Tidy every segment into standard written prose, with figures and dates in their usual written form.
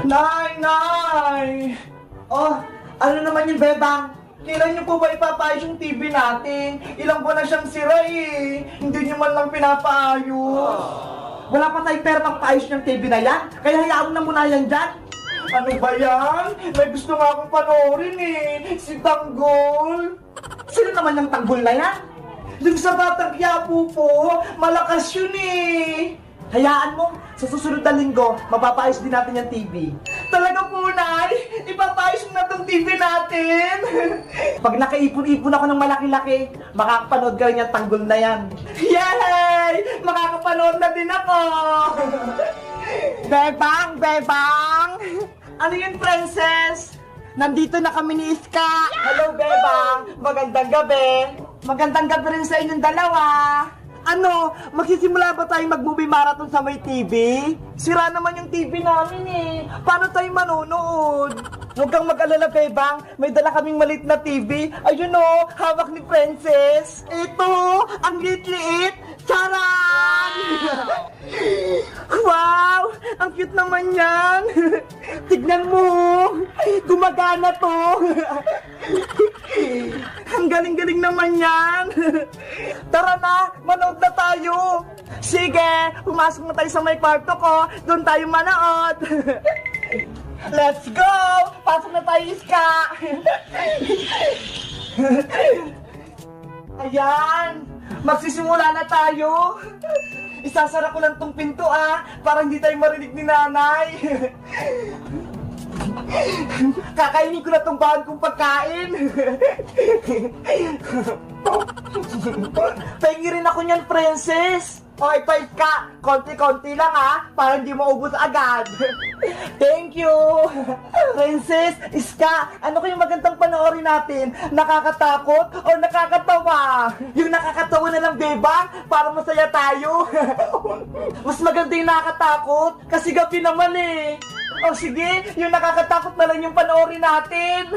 Nay! Nay! Oh, ano naman yung bebang? Kailan niyo po ba ipapaayos yung TV natin? Ilang buwan na siyang sira eh. Hindi niyo man lang pinapaayos. Wala pa tayong pera pang paayos ng TV na yan? Kaya hayaan na muna yan dyan. Ano ba yan? May gusto nga akong panoorin eh. Si Tanggol. Sino naman yung Tanggol na yan? Yung sa Batang Quiapo po, malakas yun eh. Hayaan mo, sa susunod na linggo, mapapaayos din natin yung TV. Talaga po, Nay? Ipapaayos mo na tong TV natin? Pag nakaipon-ipon ako ng malaki-laki, makakapanood ka rin yung Tanggol na yan. Yay! Makakapanood na din ako! Bebang! Bebang! Ano yun, princess? Nandito na kami ni Iska. Hello, Bebang! Magandang gabi! Magandang gabi rin sa inyong dalawa! Ano, magsisimula ba tayong mag-movie marathon sa may TV? Sira naman yung TV namin eh. Paano tayo manonood? Huwag kang mag-alala, Bebang. May dala kaming maliit na TV. Ayun o, hawak ni Princess. Ito, ang liit-liit. Charan! Wow! Ang cute naman yan. Tignan mo. Gumagana to. Ang galing-galing naman yan. Tara na, manood na tayo. Sige, pumasok na tayo sa may kwarto ko. Doon tayo manood. Let's go! Pasok na tayo, Iska. Ayan, magsisimula na tayo. Isasara ko lang tong pinto para hindi tayo marinig ni nanay. Kakainin ko na tong bahan kong pagkain. Pahingi rin ako niyan, princess. Okay, 5 ka. Konti-konti lang para hindi maubos agad. Thank you. Princess, Iska, ano kayong magandang panoorin natin? Nakakatakot o nakakatawa? Yung nakakatawa na lang, Bebang, para masaya tayo. Mas maganda yung nakakatakot, kasi gabi naman eh. O sige, yung nakakatakot na lang yung panoorin natin.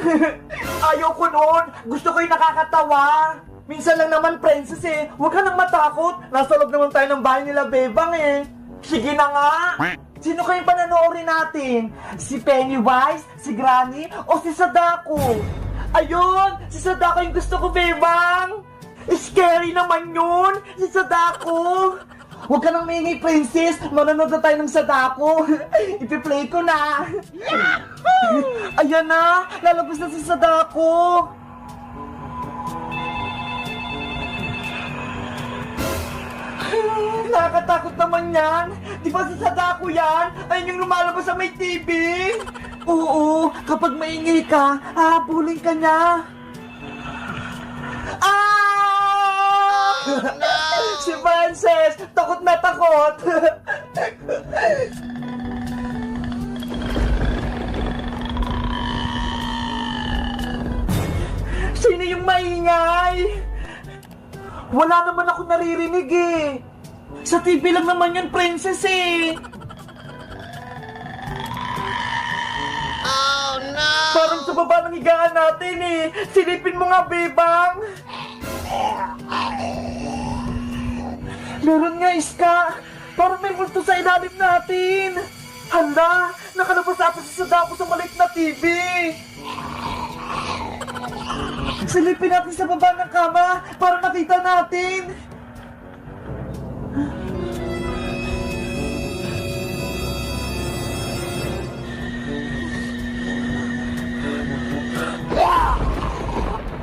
Ayaw ko noon, gusto ko yung nakakatawa. Minsan lang naman, princess eh. Huwag ka nang matakot. Nasa loob naman tayo ng bahay nila, Bebang eh. Sige na nga. Sino kayong pananoorin natin? Si Pennywise, si Granny, o si Sadako? Ayun! Si Sadako yung gusto ko, Bebang! Scary naman yun! Si Sadako! Huwag ka nang maingay, princess! Manonood na tayo ng Sadako! Ipi-play ko na! Ayan na! Lalabas na si Sadako! Nakakatakot naman yan! Di ba si Sadako yan? Ayun yung lumalabas sa may TV! Oo, kapag maingay ka, hahabulin ka niya! Ah! Oh, no! Si Frances! Takot na takot! Sino yung maingay? Wala naman ako naririnig eh. Sa TV lang naman yun, princess eh. Oh no! Parang sa baba ng higaan natin eh. Silipin mo nga, Bebang. Meron nga, Iska. Parang may multo sa ilalim natin. Hala, nakalabas ata si Sadako sa maliit na TV. Silipin natin sa baba ng kama para makita natin.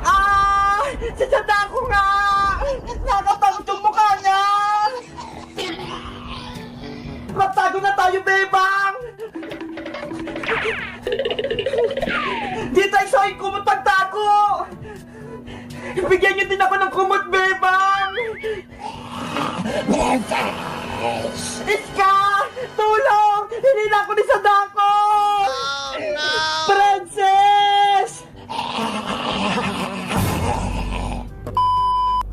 Ah! Si Sadako nga! Nakatangos yung mukha niya! Magtago na tayo, Bebang! Di tayo sa aking kumot pagtago! Bigyan niyo din ako ng kumot, Bebang! Iska! Tulong! Hinila ako ni Sadako! Oh no! Princess!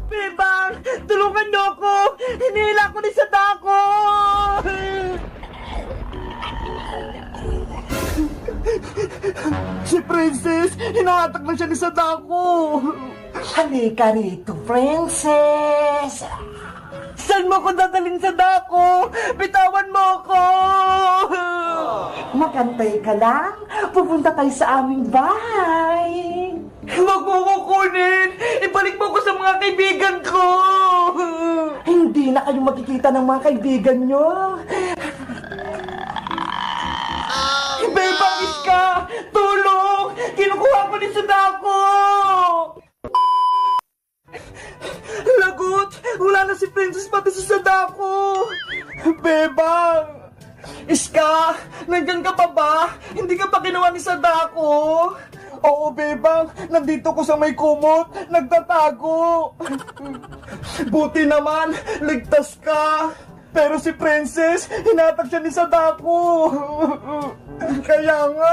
Bebang! Tulungan niyo ako! Hinila ako ni Sadako! Si Princess! Hinahatak na siya ni Sadako! Halika rito, Princess! Saan mo ko dadalhin sa dako? Bitawan mo ko! Magantay ka lang. Pupunta tayo sa aming bahay. Huwag mo ko kunin! Ibalik mo ko sa mga kaibigan ko! Hindi na kayo makikita ng mga kaibigan nyo. Bebang Iska! Tulong! Kinukuha ko ni Sadako! Lagot! Wala na si Princess pati si Sadako! Bebang! Iska! Nandyan ka pa ba? Hindi ka pa kinuha ni Sadako? Oo, Bebang. Nandito ko sa may kumot. Nagtatago. Buti naman, ligtas ka. Pero si Princess, hinatag siya ni Sadako. Kaya nga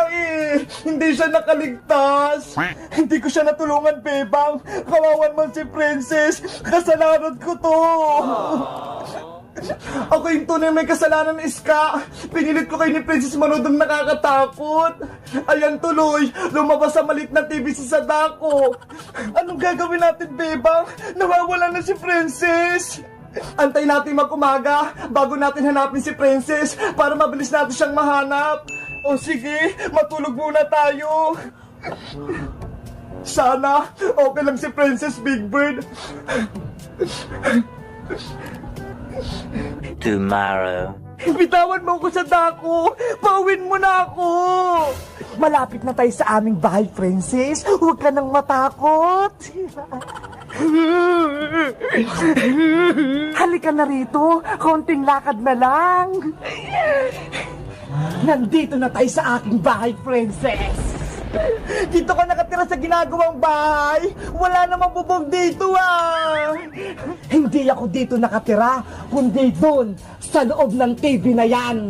hindi siya nakaligtas. Hindi ko siya natulungan, Bebang. Kawawan man si Princess. Kasalanan ko to. Ako yung tunay may kasalanan, Iska. Pinilit ko kayo ni Princess manood ng nakakatakot. Ayan tuloy, lumabas sa maliit na TV si Sadako. Anong gagawin natin, Bebang? Nawawala na si Princess. Antay natin mag-umaga bago natin hanapin si Princess para mabilis natin siyang mahanap. O sige, matulog muna tayo. Sana okay lang si Princess, Big Bird. Tomorrow. Bitawan mo ko sa dako! Pauwin mo na ako! Malapit na tayo sa aming bahay, Princess. Huwag ka nang matakot. Halika na rito. Konting lakad na lang. Nandito na tayo sa aking bahay, Princess. Dito ka nakatira sa ginagawang bahay. Wala namang bubog dito Hindi ako dito nakatira, kundi doon, sa loob ng TV na yan.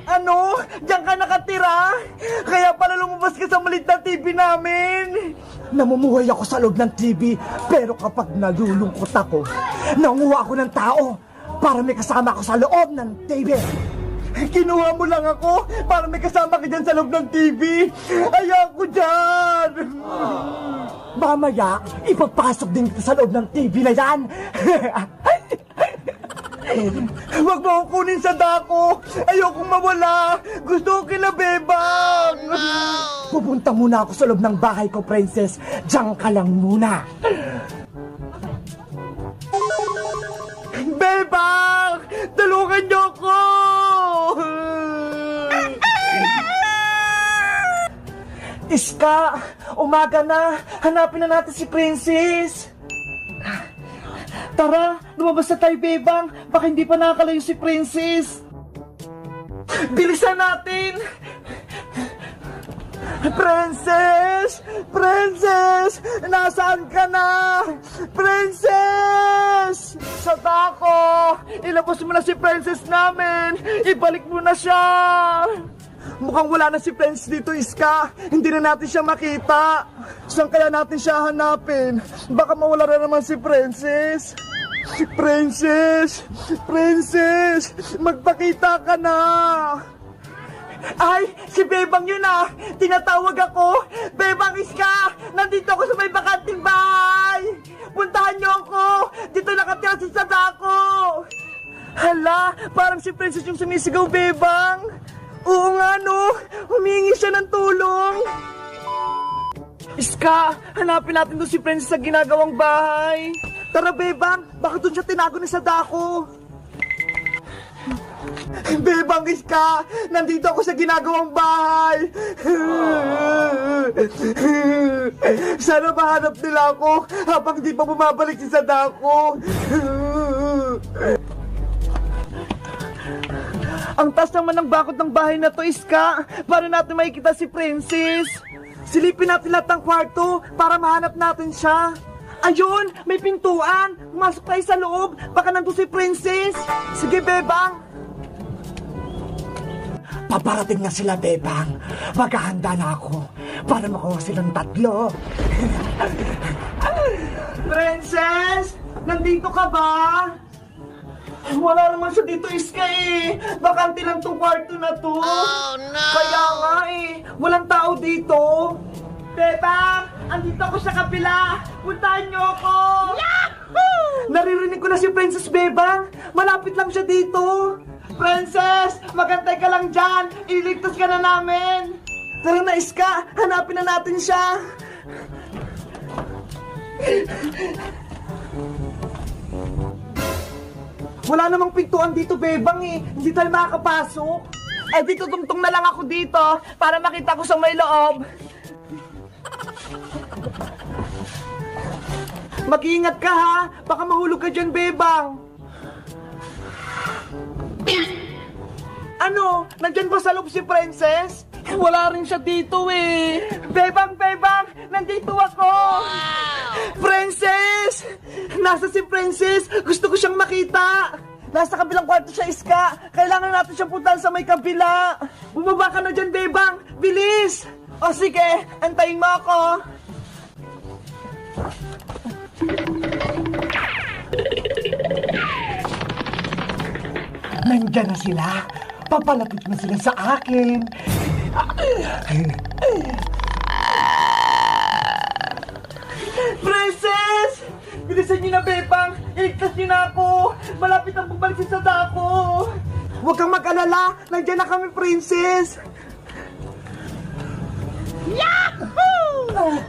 Ano? Diyan ka nakatira? Kaya pala lumabas ka sa maliit na TV namin. Namumuhay ako sa loob ng TV, pero kapag nalulungkot ako, nanguha ako ng tao para may kasama ako sa loob ng TV. Kinuha mo lang ako para may kasama ka dyan sa loob ng TV. Ayoko dyan! Mamaya, ipapasok din kita sa loob ng TV na yan. Huwag mo akong kunin sa dako. Ayokong mawala. Gusto ko kila Bebang. Pupunta muna ako sa loob ng bahay ko, Princess. Diyan ka lang muna. Bebang! Tulungan niyo ko! Iska, umaga na. Hanapin na natin si Princess. Tara, lumabas na tayo, Bebang. Baka hindi pa nakakalayo si Princess. Bilisan natin! Princess! Princess! Nasaan ka na? Princess! Sadako! Ilabas mo na si Princess namin! Ibalik mo na siya! Mukhang wala na si Princess dito, Iska. Hindi na natin siya makita. Saan kaya natin siya hanapin? Baka mawala na naman si Princess. Princess! Princess! Magpakita ka na! Ay! Si Bebang yun Tinatawag ako! Bebang Iska! Nandito ako sa may bakanting bahay! Puntahan niyo ako! Dito nakatira si Sadako! Hala! Parang si Princess yung sumisigaw, Bebang! Oo nga humingi siya ng tulong! Iska! Hanapin natin doon si Princess sa ginagawang bahay! Tara, Bebang! Baka doon siya tinago ni Sadako! Bebang Iska! Nandito ako sa ginagawang bahay! Sana mahanap nila ako habang di pa bumabalik si Sadako! Ang taas naman ng bakod ng bahay na to, Iska! Paano natin makikita si Princess? Silipin natin lahat ng kwarto para mahanap natin siya! Ayun! May pintuan! Pumasok tayo sa loob! Baka nandun si Princess! Sige, Bebang! Paparating na sila, Bebang. Maghahanda na ako para makuha silang tatlo. Princess! Nandito ka ba? Wala naman siya dito, Iska Bakante lang tong kwarto na to. Oh, no! Kaya nga walang tao dito. Bebang! Andito ako sa kapila! Puntahan niyo ako! Yahoo! Naririnig ko na si Princess Bebang. Malapit lang siya dito. Princess, magantay ka lang dyan. Iligtas ka na namin. Tara na, Iska. Hanapin na natin siya. Wala namang pintuan dito, Bebang eh. Hindi tayo makakapasok. Eh, dito tungtong na lang ako dito para makita ko sa may loob. Mag-iingat ka ha. Baka mahulog ka dyan, Bebang. Ano? Nandyan ba sa loob si Princess? Wala rin siya dito eh. Bebang, Bebang! Nandito ako! Princess! Nasa si Princess! Gusto ko siyang makita! Nasa kabilang kwarto siya, Iska! Kailangan natin siyang puntahan sa may kabila! Bumaba ka na dyan, Bebang! Bilis! O sige, antayin mo ako! Nandyan na sila! Papalapit na sila sa akin! Princess! Bilisan niyo na, Bebang! Iligtas niyo na ako! Malapit ang bumalik si Sadako! Huwag kang mag-alala! Nandiyan na kami, Princess! Yahoo!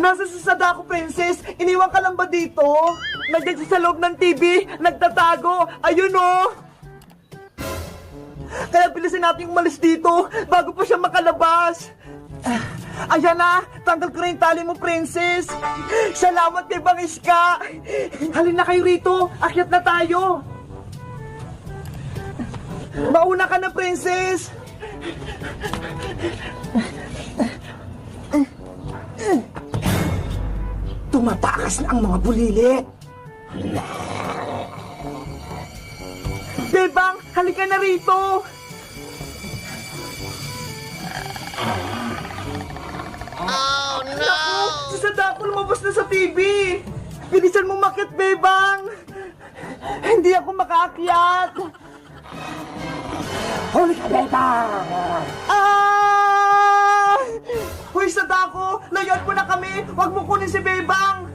Nasa si Sadako, Princess! Iniwan ka lang ba dito? Nandiyan siya sa loob ng TV! Nagtatago! Ayun oh! Kaya bilisan natin umalis dito bago pa siya makalabas. Ayan na, tanggal ko na yung tali mo, Princess. Salamat kay Bang Iska. Halina kayo rito, akyat na tayo. Mauna ka na, Princess. Tumatakas na ang mga bulilit. Bebang, halika na rito! Oh, no! Naku, si Sadako lumabas na sa TV! Bilisan mo makit, Bebang! Hindi ako makaakyat! Huli ka, Bebang! Ah! Hoy, Sadako! Layuan mo na kami! Huwag mo kunin si Bebang!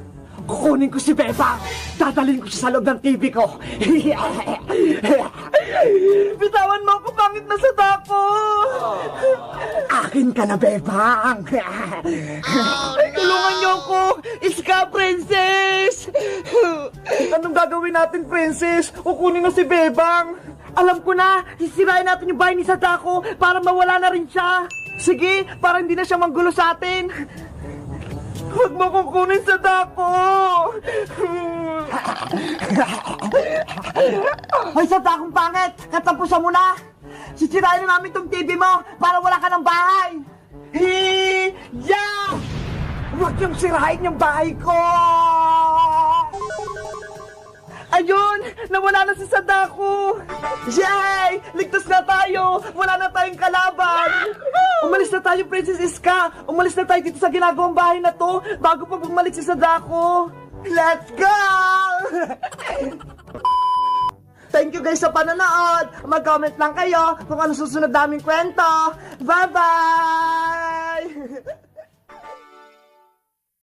Kukunin ko si Bebang! Dadalhin ko siya sa loob ng TV ko! Bitawan mo ako, pangit na Sadako! Akin ka na, Bebang! Tulungan niyo ako! Iska, Princess! Anong gagawin natin, Princess? Kukunin na si Bebang! Alam ko na! Sisirain natin yung bahay ni Sadako para mawala na rin siya! Sige, para hindi na siya manggulo sa atin! Huwag mo kukunin sa dako! Hoy, sa dakong pangit! Katapusan mo na! Sisirain na namin tong TV mo para wala ka ng bahay! Hiya! Huwag yung sirain yung bahay ko! Ayun! Nawala na si Sadako! Yay! Ligtas na tayo! Wala na tayong kalaban! Umalis na tayo, Princess Iska! Umalis na tayo dito sa ginagawang bahay na to bago pa bumalik si Sadako! Let's go! Thank you guys sa panonood! Mag-comment lang kayo kung ano susunod naming kwento! Bye-bye!